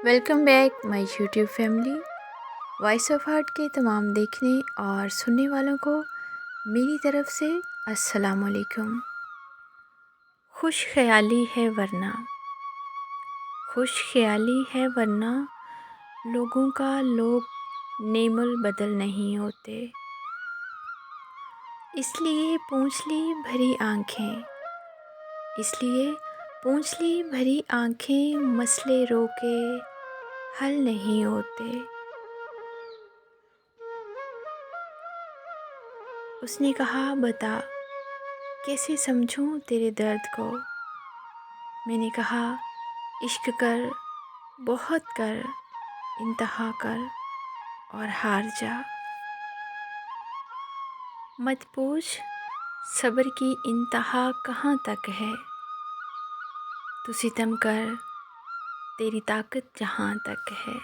Welcome back my YouTube family. Voice of heart کے تمام دیکھنے اور سننے والوں کو میری طرف سے السلام علیکم۔ خوش خیالی ہے ورنہ، خوش خیالی ہے ورنہ لوگوں کا لوگ نیم البدل نہیں ہوتے، اس لیے پونچھ لی بھری آنکھیں، اس لیے پونچھ لی بھری آنکھیں مسئلے رو کے حل نہیں ہوتے۔ اس نے کہا بتا کیسے سمجھوں تیرے درد کو، میں نے کہا عشق کر بہت کر، انتہا کر اور ہار جا، مت پوچھ صبر کی انتہا کہاں تک ہے، تو ستم کر تیری طاقت جہاں تک ہے۔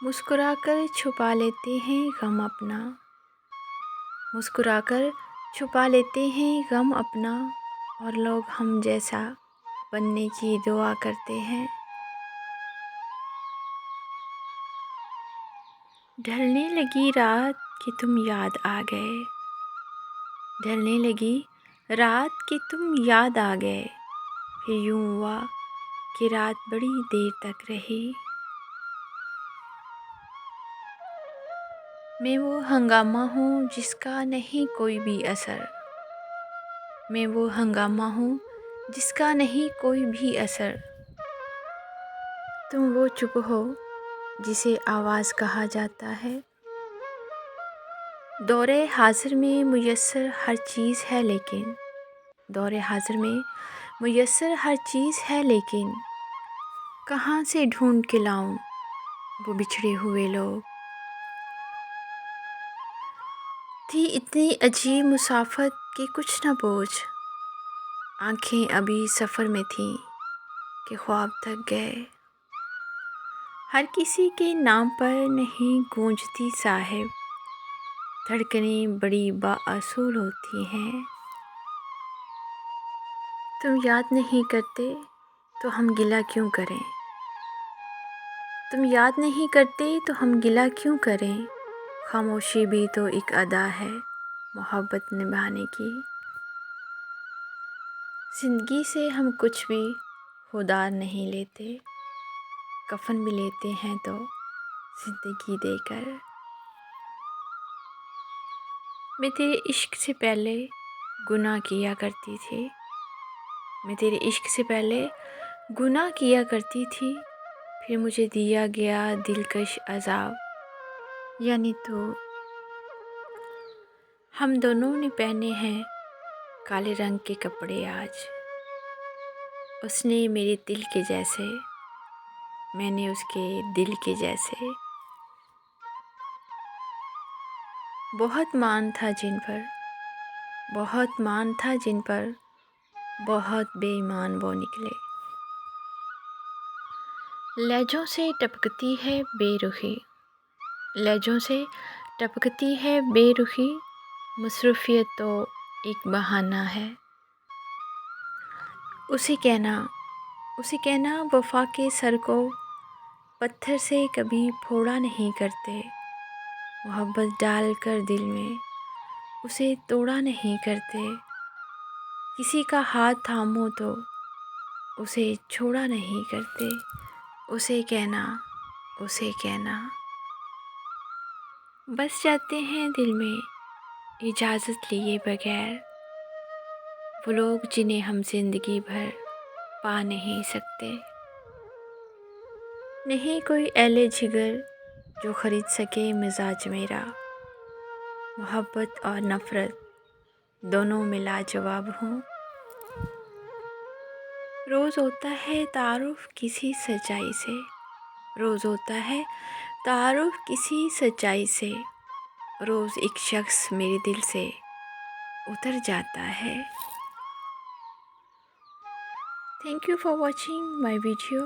مسکرا کر چھپا لیتے ہیں غم اپنا، مسکرا کر چھپا لیتے ہیں غم اپنا، اور لوگ ہم جیسا بننے کی دعا کرتے ہیں۔ ڈھلنے لگی رات کہ تم یاد آ گئے، ڈھلنے لگی رات کہ تم یاد آ گئے، پھر یوں ہوا کہ رات بڑی دیر تک رہی۔ میں وہ ہنگامہ ہوں جس کا نہیں کوئی بھی اثر، میں وہ ہنگامہ ہوں جس کا نہیں کوئی بھی اثر، تم وہ چپ ہو جسے آواز کہا جاتا ہے۔ دور حاضر میں میسر ہر چیز ہے لیکن، دور حاضر میں میسر ہر چیز ہے لیکن، کہاں سے ڈھونڈ کے لاؤں وہ بچھڑے ہوئے لوگ۔ تھی اتنی عجیب مسافت کہ کچھ نہ پوچھ، آنکھیں ابھی سفر میں تھیں کہ خواب تھک گئے۔ ہر کسی کے نام پر نہیں گونجتی صاحب، دھڑکنیں بڑی بااصول ہوتی ہیں۔ تم یاد نہیں کرتے تو ہم گلہ کیوں کریں، تم یاد نہیں کرتے تو ہم گلہ کیوں کریں، خاموشی بھی تو ایک ادا ہے محبت نبھانے کی۔ زندگی سے ہم کچھ بھی ادھار نہیں لیتے، کفن بھی لیتے ہیں تو زندگی دے کر۔ میں تیرے عشق سے پہلے گناہ کیا کرتی تھی، میں تیرے عشق سے پہلے گناہ کیا کرتی تھی، پھر مجھے دیا گیا دلکش عذاب یعنی تو۔ ہم دونوں نے پہنے ہیں کالے رنگ کے کپڑے آج، اس نے میرے دل کے جیسے، میں نے اس کے دل کے جیسے۔ بہت مان تھا جن پر، بہت مان تھا جن پر، بہت بے ایمان وہ نکلے۔ لہجوں سے ٹپکتی ہے بے رخی، لہجوں سے ٹپکتی ہے بے رخی، مصروفیت تو ایک بہانہ ہے۔ اسے کہنا وفا کے سر کو پتھر سے کبھی پھوڑا نہیں کرتے، محبت ڈال کر دل میں اسے توڑا نہیں کرتے، کسی کا ہاتھ تھامو تو اسے چھوڑا نہیں کرتے، اسے کہنا بس جاتے ہیں دل میں اجازت لیے بغیر، وہ لوگ جنہیں ہم زندگی بھر پا نہیں سکتے۔ نہیں کوئی اہل جگر جو خرید سکے مزاج میرا، محبت اور نفرت دونوں میں لاجواب ہوں۔ روز ہوتا ہے تعارف کسی سچائی سے، روز ہوتا ہے تعارف کسی سچائی سے، روز ایک شخص میرے دل سے اتر جاتا ہے۔ Thank you for watching my video.